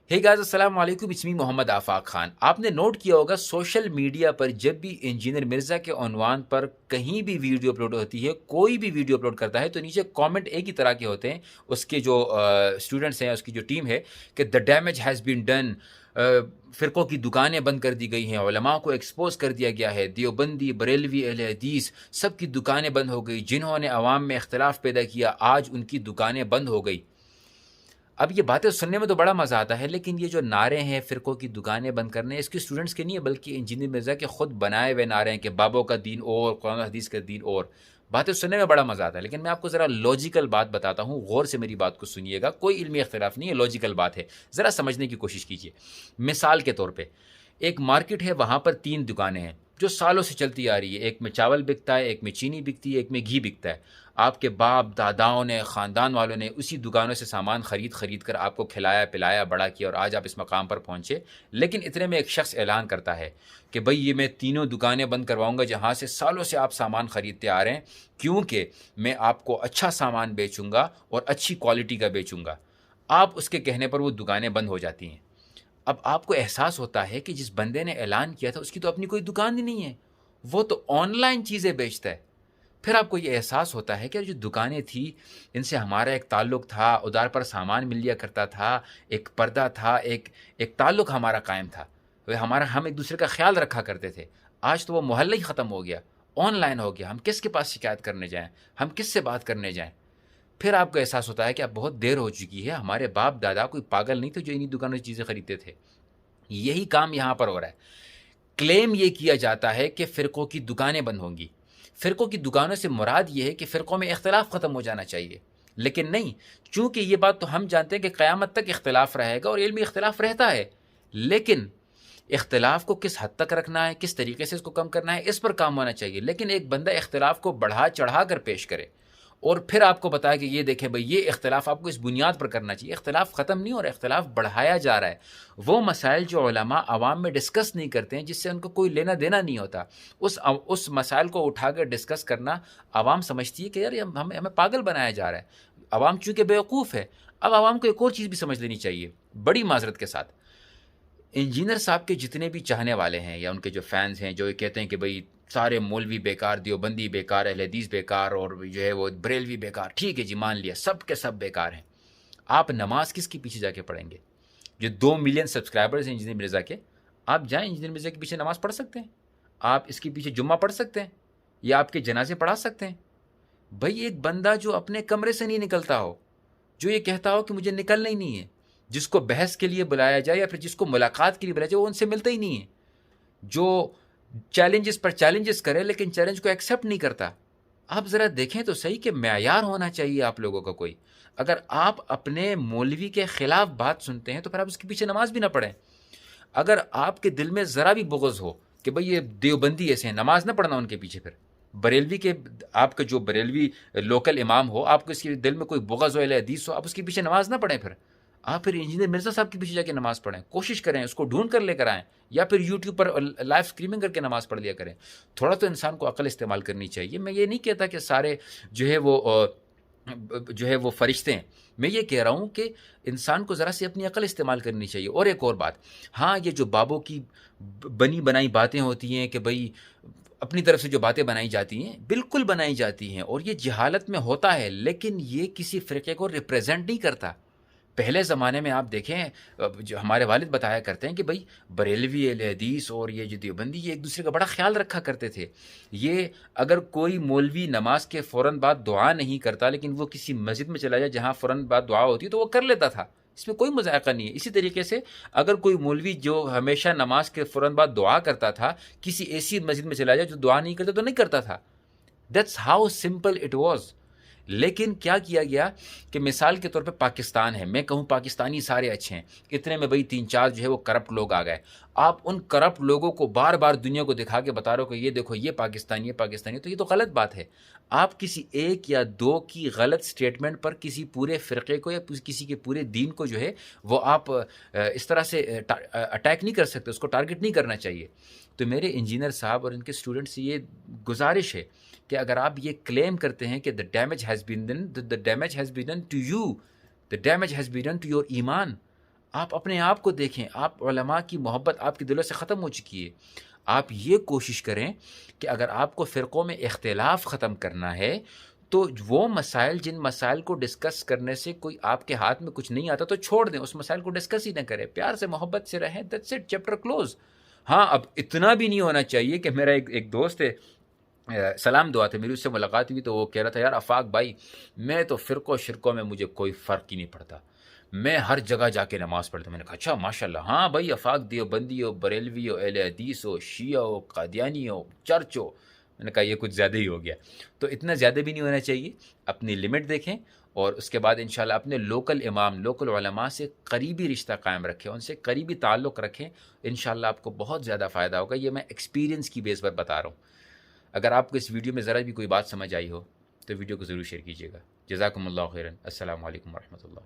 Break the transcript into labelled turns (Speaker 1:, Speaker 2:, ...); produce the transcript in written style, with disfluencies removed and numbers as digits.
Speaker 1: Hey guys, अस्सलाम वालेकुम, it's me Mohammad आफाक खान। आपने नोट किया होगा सोशल मीडिया पर जब भी इंजीनियर मिर्ज़ा के उन्वान पर कहीं भी वीडियो अपलोड होती है, कोई भी वीडियो अपलोड करता है तो नीचे कमेंट एक ही तरह के होते हैं। उसके जो स्टूडेंट्स हैं, उसकी जो टीम है कि the damage has been done, फ़िरक़ों की दुकानें बंद कर दी गई हैं, उलमा को एक्सपोज़ कर दिया गया है, देवबंदी, बरेलवी, अहले हदीस सब की दुकानें बंद हो गई। जिन्होंने अवाम में इख्तिलाफ़ पैदा किया, आज उनकी दुकानें बंद हो गई। अब ये बातें सुनने में तो बड़ा मज़ा आता है, लेकिन ये जो नारे हैं फ़िरक़ों की दुकानें बंद करने, इसके स्टूडेंट्स के नहीं है, बल्कि इंजीनियर मिर्ज़ा के खुद बनाए हुए नारे हैं कि बाबों का दीन और, कुरान हदीस का दीन और। बातें सुनने में बड़ा मज़ा आता है, लेकिन मैं आपको ज़रा लॉजिकल बात बताता हूँ, गौर से मेरी बात को सुनिएगा। कोई इल्मी इख्तिलाफ़ नहीं है, लॉजिकल बात है, ज़रा समझने की कोशिश कीजिए। मिसाल के तौर पे एक मार्केट है, वहाँ पर 3 दुकानें हैं जो सालों से चलती आ रही है। एक में चावल बिकता है, एक में चीनी बिकती है, एक में घी बिकता है। आपके बाप दादाओं ने, ख़ानदान वालों ने उसी दुकानों से सामान ख़रीद कर आपको खिलाया पिलाया बड़ा किया और आज आप इस मकाम पर पहुँचे। लेकिन इतने में एक शख्स ऐलान करता है कि भाई ये मैं तीनों दुकानें बंद करवाऊँगा जहाँ से सालों से आप सामान ख़रीदते आ रहे हैं, क्योंकि मैं आपको अच्छा सामान बेचूँगा और अच्छी क्वालिटी का बेचूँगा। आप उसके कहने पर वो दुकानें बंद हो जाती हैं। अब आपको एहसास होता है कि जिस बंदे ने ऐलान किया था उसकी तो अपनी कोई दुकान ही नहीं है, वो तो ऑनलाइन चीज़ें बेचता है। फिर आपको ये एहसास होता है कि जो दुकानें थी, इनसे हमारा एक ताल्लुक़ था, उधार पर सामान मिल लिया करता था, एक पर्दा था, एक एक ताल्लुक़ हमारा कायम था। हम एक-दूसरे का ख़्याल रखा करते थे। आज तो वो मोहल्ला ही ख़त्म हो गया, ऑनलाइन हो गया। हम किसके पास शिकायत करने जाएँ? हम किससे बात करने जाएँ? फिर आपको एहसास होता है कि अब बहुत देर हो चुकी है, हमारे बाप-दादा कोई पागल नहीं थे जो इन्हीं दुकानों से चीज़ें खरीदते थे। यही काम यहाँ पर हो रहा है। क्लेम ये किया जाता है कि फ़िरक़ों की दुकानें बंद होंगी। फ़िरक़ों की दुकानों से मुराद ये है कि फ़िरक़ों में इख्तिलाफ़ ख़त्म हो जाना चाहिए। लेकिन नहीं, चूँकि ये बात तो हम जानते हैं कि क़यामत तक इख्तिलाफ़ रहेगा और इल्मी इख्तिलाफ़ रहता है। लेकिन इख्तिलाफ़ को किस हद तक रखना है, किस तरीके से इसको कम करना है, इस पर काम होना चाहिए। लेकिन एक बंदा इख्तिलाफ़ को बढ़ा-चढ़ा कर पेश करे और फिर आपको बताया कि ये देखें भई, ये इख्तिलाफ़ आपको इस बुनियाद पर करना चाहिए। इख्तिलाफ़ ख़त्म नहीं हो रहा है, इख्तिलाफ़ बढ़ाया जा रहा है। वो मसाइल जो उलमा अवाम में डिस्कस नहीं करते हैं, जिससे उनको कोई लेना-देना नहीं होता, उस मसाइल को उठाकर डिस्कस करना अवाम समझती है कि यार ये हमें हमें पागल बनाया जा रहा है। अवाम चूँकि बेवकूफ़ है। अब अवाम को एक और चीज़ भी समझ लेनी चाहिए, बड़ी माज़रत के साथ। इंजीनियर साहब के जितने भी चाहने वाले हैं या उनके जो फैन्स हैं, जो ये कहते हैं कि भई सारे मौलवी बेकार, देवबंदी बेकार, अहले हदीस बेकार और जो है वो बरेलवी बेकार, ठीक है जी, मान लिया, सब के सब बेकार हैं। आप नमाज़ किसके पीछे जाके पढ़ेंगे? जो 2 मिलियन सब्सक्राइबर्स हैं इंजीनियर मिर्ज़ा के, आप जाएँ इंजीनियर मिर्ज़ा के पीछे नमाज़ पढ़ सकते हैं। आप इसके पीछे जुम्मा पढ़ सकते हैं या आपके जनाज़े पढ़ा सकते हैं। भई एक बंदा जो अपने कमरे से नहीं निकलता हो, जो ये कहता हो कि मुझे निकलना ही नहीं है, जिसको बहस के लिए बुलाया जाए या फिर जिसको मुलाकात के लिए बुलाया जाए, वो उनसे मिलता ही नहीं है। जो चैलेंजेस पर चैलेंजेस करे लेकिन चैलेंज को एक्सेप्ट नहीं करता। आप ज़रा देखें तो सही कि मेयार होना चाहिए आप लोगों का कोई। अगर आप अपने मौलवी के ख़िलाफ़ बात सुनते हैं तो फिर आप उसके पीछे नमाज़ भी ना पढ़ें। अगर आपके दिल में ज़रा भी बुग़्ज़ हो कि भई ये देवबंदी ऐसे हैं, नमाज़ ना पढ़ना उनके पीछे फिर। बरेलवी के आपका जो बरेलवी लोकल इमाम हो, आपको इसके दिल में कोई बुग़्ज़ हो, अहले हदीस हो, आप उसके पीछे नमाज़ ना पढ़ें फिर। आप फिर इंजीनियर मिर्ज़ा साहब के पीछे जाके नमाज़ पढ़ें, कोशिश करें, उसको ढूँढ कर लेकर आएँ या फिर यूट्यूब पर लाइव स्ट्रीमिंग करके नमाज़ पढ़ लिया करें। थोड़ा तो इंसान को अक़ल इस्तेमाल करनी चाहिए। मैं ये नहीं कहता कि सारे जो है वो जो है वो फ़रिश्ते हैं। मैं ये कह रहा हूँ कि इंसान को ज़रा सी अपनी अक़ल इस्तेमाल करनी चाहिए। और एक और बात, हाँ, ये जो बाबों की बनी बनाई बातें होती हैं कि भई अपनी तरफ से जो बातें बनाई जाती हैं, बिल्कुल बनाई जाती हैं और ये जहालत में होता है, लेकिन ये किसी फ़िरक़े को रिप्रेज़ेंट नहीं करता। पहले ज़माने में आप देखें, जो हमारे वालिद बताया करते हैं कि भई बरेलवी, अहले हदीस और ये जो देवबंदी, ये एक-दूसरे का बड़ा ख़्याल रखा करते थे। ये अगर कोई मौलवी नमाज़ के फ़ौरन बाद दुआ नहीं करता, लेकिन वो किसी मस्जिद में चला जाए जहाँ फ़ौरन बाद दुआ होती है, तो वो कर लेता था। इसमें कोई मज़ाक़ा नहीं है। इसी तरीके से अगर कोई मौलवी जो हमेशा नमाज़ के फ़ौरन बाद दुआ करता था, किसी ऐसी मस्जिद में चला जाए जो दुआ नहीं करता, तो नहीं करता था। That's how simple it was. लेकिन क्या किया गया कि मिसाल के तौर पे पाकिस्तान है, मैं कहूँ पाकिस्तानी सारे अच्छे हैं, इतने में भाई 3-4 जो है वो करप्ट लोग आ गए। आप उन करप्ट लोगों को बार-बार दुनिया को दिखा के बता रहे हो कि ये देखो ये पाकिस्तानी है, तो ये तो गलत बात है। आप किसी 1 या 2 की गलत स्टेटमेंट पर किसी पूरे फ़िरक़े को या किसी के पूरे दीन को जो है वो आप इस तरह से अटैक नहीं कर सकते, उसको टारगेट नहीं करना चाहिए। तो मेरे इंजीनियर साहब और इनके स्टूडेंट से ये गुज़ारिश है कि अगर आप ये क्लेम करते हैं कि the damage has been done to you, the damage has been done to your ईमान, آپ اپنے آپ کو دیکھیں، آپ علماء کی محبت آپ کے دلوں سے ختم ہو چکی ہے. آپ یہ کوشش کریں کہ اگر آپ کو فرقوں میں اختلاف ختم کرنا ہے تو وہ مسائل، جن مسائل کو ڈسکس کرنے سے کوئی آپ کے ہاتھ میں کچھ نہیں آتا تو چھوڑ دیں، اس مسائل کو ڈسکس ہی نہ کریں، پیار سے محبت سے رہیں، دیٹس اٹ، چیپٹر کلوز. ہاں اب اتنا بھی نہیں ہونا چاہیے کہ میرا ایک دوست ہے، سلام دعا تھے میری، اس سے ملاقات ہوئی تو وہ کہہ رہا تھا، یار آفاق بھائی میں تو فرقوں شرکوں میں مجھے کوئی فرق ہی نہیں پڑتا، میں ہر جگہ جا کے نماز پڑھتا ہوں. میں نے کہا اچھا ماشاء اللہ، ہاں بھائی آفاق دیوبندی ہو، بریلوی ہو، اہل حدیث ہو، شیعہ ہو، قادیانی ہو، چرچ ہو. میں نے کہا یہ کچھ زیادہ ہی ہو گیا. تو اتنا زیادہ بھی نہیں ہونا چاہیے، اپنی لمٹ دیکھیں، اور اس کے بعد انشاءاللہ اپنے لوکل امام، لوکل علماء سے قریبی رشتہ قائم رکھیں، ان سے قریبی تعلق رکھیں. انشاءاللہ آپ کو بہت زیادہ فائدہ ہوگا. یہ میں ایکسپیرینس کی بیس پر بتا رہا ہوں. اگر آپ کو اس ویڈیو میں ذرا بھی کوئی بات سمجھ آئی ہو تو ویڈیو کو ضرور شیئر کیجیے گا. جزاکم اللہ خیرا. السلام علیکم ورحمۃ اللہ.